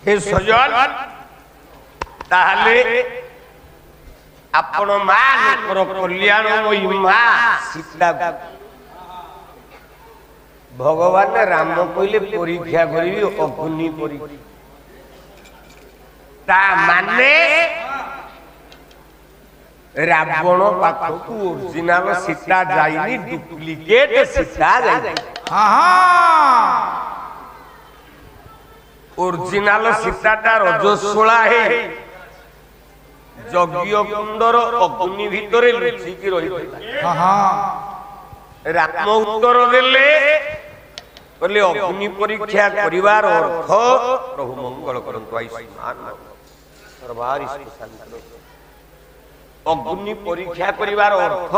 हे सजन ताहले आपण मान कल्याण महिमा सीता भगवान राम कहले परीक्षा करी अग्नि परीक्षा ता माने रावण पाखक ओरिजिनल सीता जाइनी डुप्लीकेट सीता जाइनी ओरिजिनल सीताटा रजस्वला है यज्ञ कुंडर अग्नि भितर लुचिकी रही राम उत्तर देले कहले अग्नि परीक्षा करिवार अर्थ प्रभु मंगल करंतु आयुष्मान सर्वारिष्ट शांति अग्नि परीक्षा करिवार अर्थ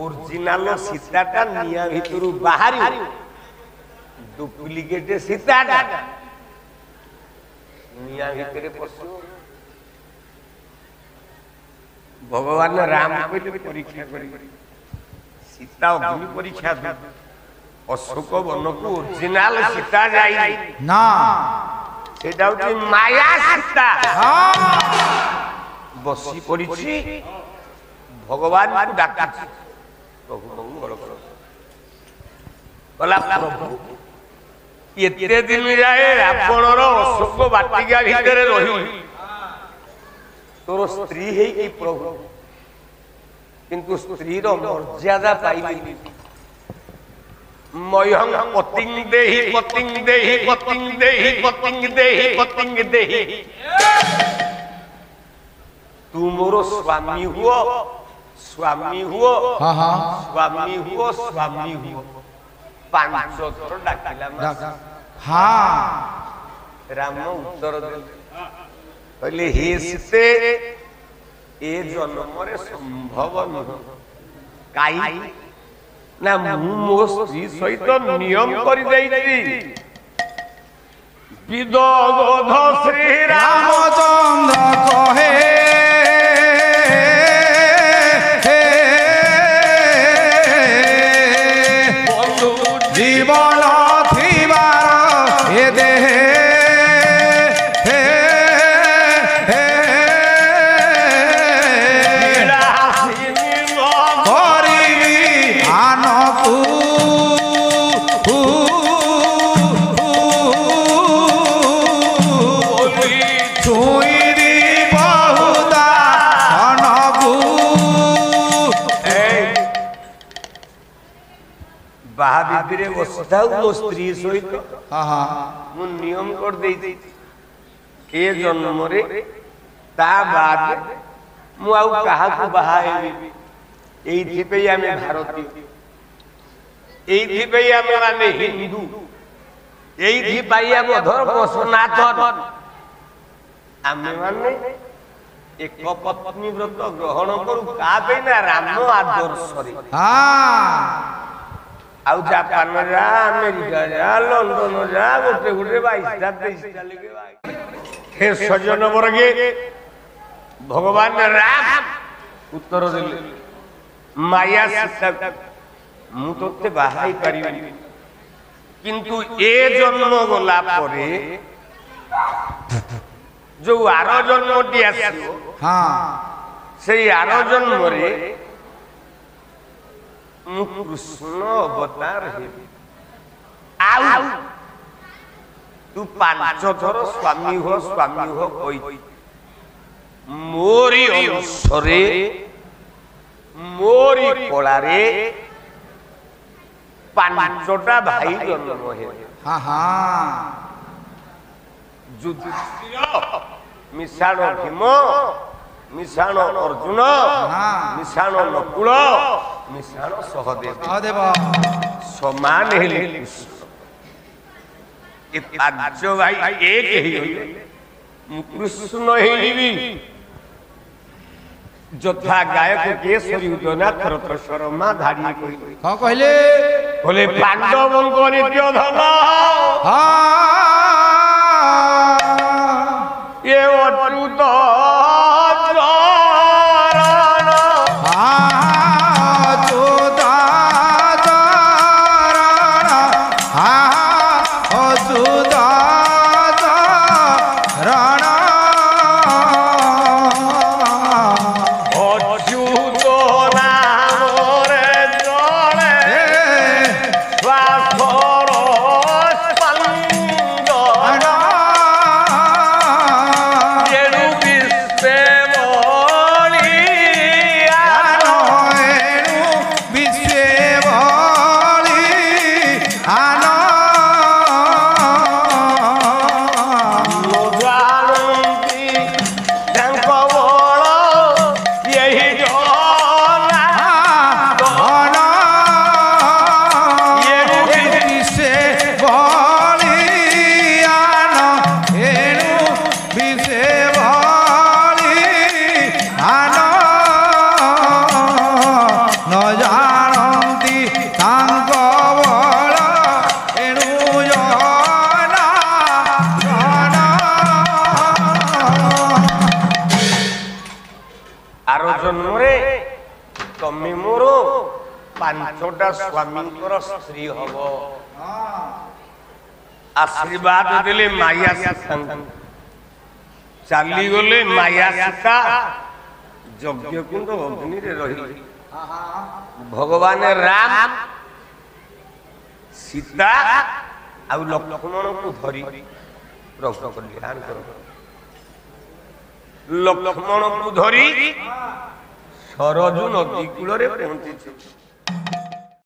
ओरिजिनल सीताटा निया भितर बाहरी डुप्लीकेट सीताटा निया भितर पशु भगवान राम कहले परीक्षा करी सीता अग्नि परीक्षा दे अशोक वन को ओरिजिनल सीता जाई ना सेटा होची माया सीता बसी पड़िछि भगवान को डाका प्रभु मंगल करो कला प्रभु एते दिन जाए रावण रो अशोक बाटिका भितर रही तोर स्त्री है कि प्रभु किंतु स्त्री रो मर्यादा पाइली मयंग पतिंग देहि पतिंग देहि पतिंग देहि पतिंग देहि पतिंग देहि तू मोरो स्वामी हुओ स्वामी हुओ स्वामी हुओ स्वामी हुओ पांच थर डाकिला हां राम उत्तर देले कहले हे सीते ए जन्म रे संभव न काई ना मो स्त्री सहित नियम करि दैछि विदोध श्री रामचंद्र कहे जीवन थिबार ए देह बाहाबिरे बसता मो स्त्री सहित मु नियम कर दे ए जन्म रे ता बाद मु आउ कहा को बाहा हेबी एथि पे आमे भारतीय एथि पे आमे माने हिंदू एथि पाई आम धर्म सनातन आमे माने एक पत्नी व्रत ग्रहण करू का पे ना राम आदर्श रे आउ जापान जा अमेरिका जा लंदन जा गोटे गोटे 22टा 23टा लेके भाई हे सजन वर्गे भगवान राम उत्तर देले माया सीता मु तोते बाहाई परिबी किंतु ए जन्म गला परे जो आरो जन्म टी आसीओ हां सेई आरो जन्म रे कृष्ण अवतार आउ तू 5 थर स्वामी हो कई मोरी अंशरे मोरी कोलारे 5टा भाई जन्म हे युधिष्ठिर मिशाण भीम मिशाण अर्जुन मिशाण नकुल मिशाण सहदेव समान हेले ये 5 भाई एक ही कृष्ण हेबी जोथा गायक केसरी उदयनाथ रथ शर्मा धारी कहले बोले पांडव को नित्य धन ये अच्युत आर जन्मरे तमे मोर पांचटा स्वामींकर स्त्री हब आशीर्वाद देले माया सीता चली गले माया सीता यज्ञ कुंड अग्नि रे रही भगवान राम सीता आ लक्ष्मण को धरी लक्ष्मण को धरी सरजू नदी कूल पहुंची।